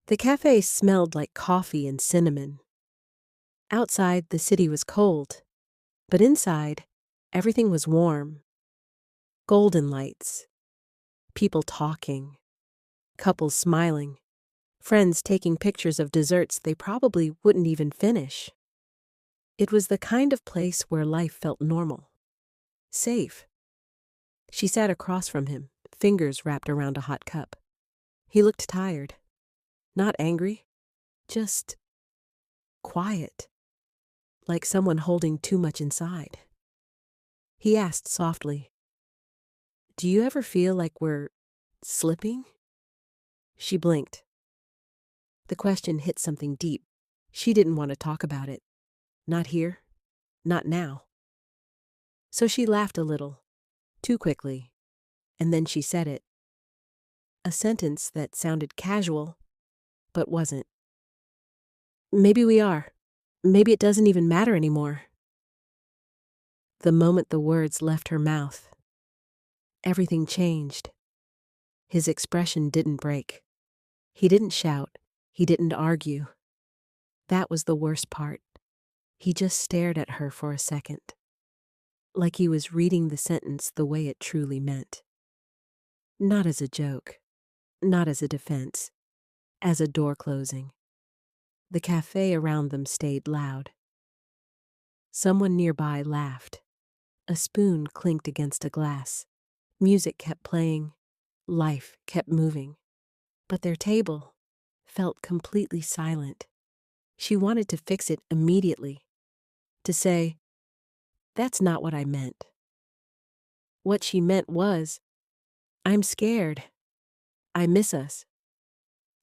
The cafe smelled like coffee and cinnamon. Outside, the city was cold, but inside, everything was warm. Golden lights, people talking, couples smiling, friends taking pictures of desserts they probably wouldn't even finish. It was the kind of place where life felt normal, safe. She sat across from him, fingers wrapped around a hot cup. He looked tired, not angry, just quiet, like someone holding too much inside. He asked softly, "Do you ever feel like we're slipping?" She blinked. The question hit something deep. She didn't want to talk about it. Not here. Not now. So she laughed a little, too quickly, and then she said it. A sentence that sounded casual, but wasn't. "Maybe we are. Maybe it doesn't even matter anymore." The moment the words left her mouth, everything changed. His expression didn't break. He didn't shout. He didn't argue. That was the worst part. He just stared at her for a second, like he was reading the sentence the way it truly meant. Not as a joke, not as a defense, as a door closing. The cafe around them stayed loud. Someone nearby laughed. A spoon clinked against a glass. Music kept playing. Life kept moving. But their table felt completely silent. She wanted to fix it immediately, to say, "That's not what I meant." What she meant was, "I'm scared. I miss us.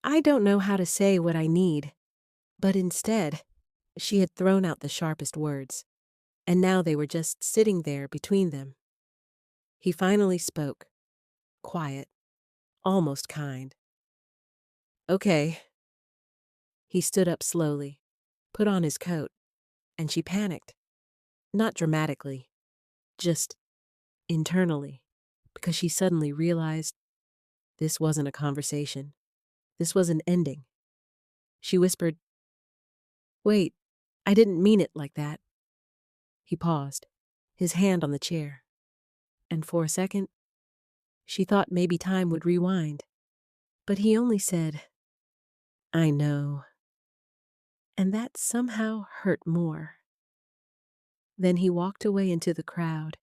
I don't know how to say what I need." But instead, she had thrown out the sharpest words, and now they were just sitting there between them. He finally spoke, quiet, almost kind. "Okay." He stood up slowly, put on his coat, and she panicked. Not dramatically, just internally, because she suddenly realized this wasn't a conversation. This was an ending. She whispered, "Wait, I didn't mean it like that." He paused, his hand on the chair. And for a second, she thought maybe time would rewind. But he only said, "I know." And that somehow hurt more. Then he walked away into the crowd,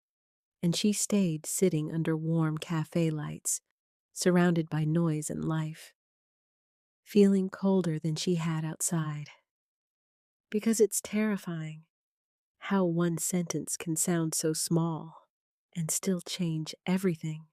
and she stayed sitting under warm cafe lights, surrounded by noise and life, feeling colder than she had outside. Because it's terrifying how one sentence can sound so small and still change everything.